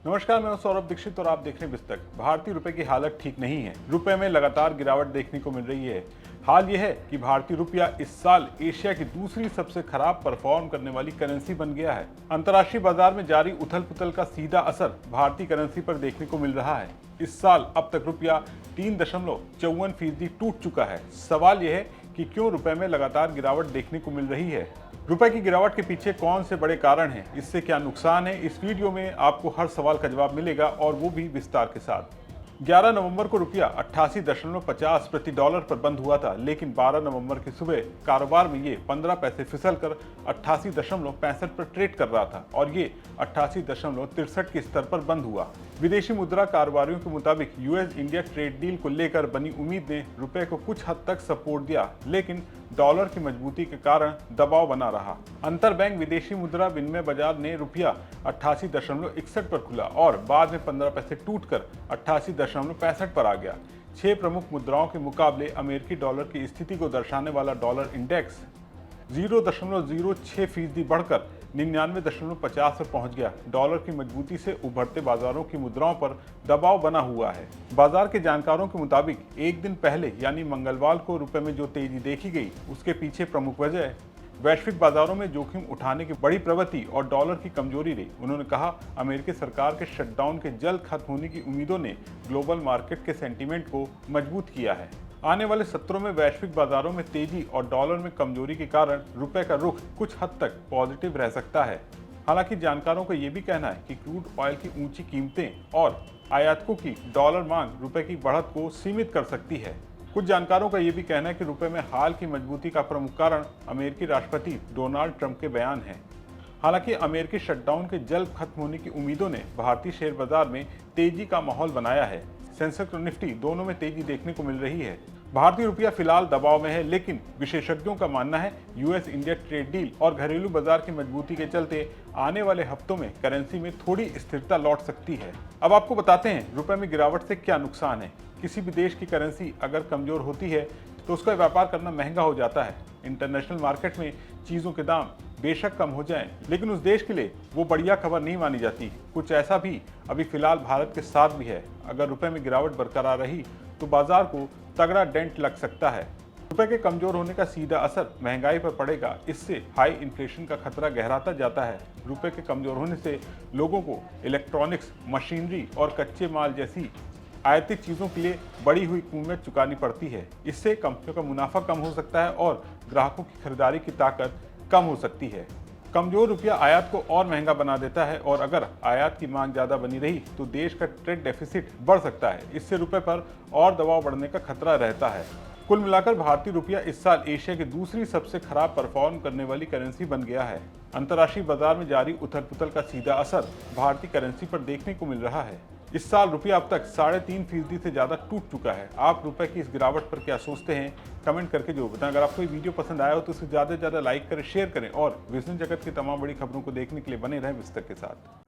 नमस्कार, मैं हूं सौरभ दीक्षित और आप देख रहे हैं बिस्तक। भारतीय रुपए की हालत ठीक नहीं है। रुपए में लगातार गिरावट देखने को मिल रही है। हाल यह है कि भारतीय रुपया इस साल एशिया की दूसरी सबसे खराब परफॉर्म करने वाली करेंसी बन गया है। अंतर्राष्ट्रीय बाजार में जारी उथल पुथल का सीधा असर भारतीय करेंसी पर देखने को मिल रहा है। इस साल अब तक रुपया 3.54% टूट चुका है। सवाल यह है कि क्यों रुपए में लगातार गिरावट देखने को मिल रही है। रुपए की गिरावट के पीछे कौन से बड़े कारण हैं, इससे क्या नुकसान है, इस वीडियो में आपको हर सवाल का जवाब मिलेगा और वो भी विस्तार के साथ। 11 नवंबर को रुपया 88.50 प्रति डॉलर पर बंद हुआ था, लेकिन 12 नवंबर की सुबह कारोबार में ये 15 पैसे फिसल कर 88.65 पर ट्रेड कर रहा था और ये 88.63 के स्तर पर बंद हुआ। विदेशी मुद्रा कारोबारियों के मुताबिक यूएस इंडिया ट्रेड डील को लेकर बनी उम्मीद ने रुपए को कुछ हद तक सपोर्ट दिया, लेकिन डॉलर की मजबूती के कारण दबाव बना रहा। अंतर बैंक विदेशी मुद्रा विनिमय बाजार ने रुपया 88.61 पर खुला और बाद में 15 पैसे टूटकर 88.65 पर आ गया। 6 प्रमुख मुद्राओं के मुकाबले अमेरिकी डॉलर की स्थिति को दर्शाने वाला डॉलर इंडेक्स 0.06% बढ़कर 99.50 पर पहुंच गया। डॉलर की मजबूती से उभरते बाजारों की मुद्राओं पर दबाव बना हुआ है। बाजार के जानकारों के मुताबिक एक दिन पहले यानी मंगलवार को रुपए में जो तेजी देखी गई, उसके पीछे प्रमुख वजह वैश्विक बाजारों में जोखिम उठाने की बड़ी प्रवृत्ति और डॉलर की कमजोरी रही। उन्होंने कहा, अमेरिकी सरकार के शटडाउन के जल्द खत्म होने की उम्मीदों ने ग्लोबल मार्केट के सेंटीमेंट को मजबूत किया है। आने वाले सत्रों में वैश्विक बाजारों में तेजी और डॉलर में कमजोरी के कारण रुपए का रुख कुछ हद तक पॉजिटिव रह सकता है। हालांकि जानकारों का यह भी कहना है कि क्रूड ऑयल की ऊंची कीमतें और आयातकों की डॉलर मांग रुपए की बढ़त को सीमित कर सकती है। कुछ जानकारों का यह भी कहना है कि रुपए में हाल की मजबूती का प्रमुख कारण अमेरिकी राष्ट्रपति डोनाल्ड ट्रंप के बयान है। हालांकि अमेरिकी शटडाउन के जल्द खत्म होने की उम्मीदों ने भारतीय शेयर बाजार में तेजी का माहौल बनाया है। सेंसेक्स और निफ्टी दोनों में तेजी देखने को मिल रही है। भारतीय रुपया फिलहाल दबाव में है, लेकिन विशेषज्ञों का मानना है यूएस इंडिया ट्रेड डील और घरेलू बाजार की मजबूती के चलते आने वाले हफ्तों में करेंसी में थोड़ी स्थिरता लौट सकती है। अब आपको बताते हैं रुपए में गिरावट से क्या नुकसान है। किसी भी देश की करेंसी अगर कमजोर होती है तो उसका व्यापार करना महंगा हो जाता है। इंटरनेशनल मार्केट में चीज़ों के दाम बेशक कम हो जाएं, लेकिन उस देश के लिए वो बढ़िया खबर नहीं मानी जाती। कुछ ऐसा भी अभी फिलहाल भारत के साथ भी है। अगर रुपए में गिरावट बरकरार रही तो बाजार को तगड़ा डेंट लग सकता है। रुपए के कमजोर होने का सीधा असर महंगाई पर पड़ेगा। इससे हाई इन्फ्लेशन का खतरा गहराता जाता है। रुपए के कमजोर होने से लोगों को इलेक्ट्रॉनिक्स, मशीनरी और कच्चे माल जैसी आयातित चीज़ों के लिए बढ़ी हुई कीमत चुकानी पड़ती है। इससे कंपनियों का मुनाफा कम हो सकता है और ग्राहकों की खरीदारी की ताकत कम हो सकती है। कमजोर रुपया आयात को और महंगा बना देता है और अगर आयात की मांग ज़्यादा बनी रही तो देश का ट्रेड डेफिसिट बढ़ सकता है। इससे रुपए पर और दबाव बढ़ने का खतरा रहता है। कुल मिलाकर भारतीय रुपया इस साल एशिया की दूसरी सबसे खराब परफॉर्म करने वाली करेंसी बन गया है। अंतर्राष्ट्रीय बाजार में जारी उथल पुथल का सीधा असर भारतीय करेंसी पर देखने को मिल रहा है। इस साल रुपया अब तक 3.5% से ज़्यादा टूट चुका है। आप रुपए की इस गिरावट पर क्या सोचते हैं, कमेंट करके जरूर बताएं। अगर आपको ये वीडियो पसंद आया हो तो इसे ज़्यादा से ज़्यादा लाइक करें, शेयर करें और बिजनेस जगत की तमाम बड़ी खबरों को देखने के लिए बने रहें बिस्तक के साथ।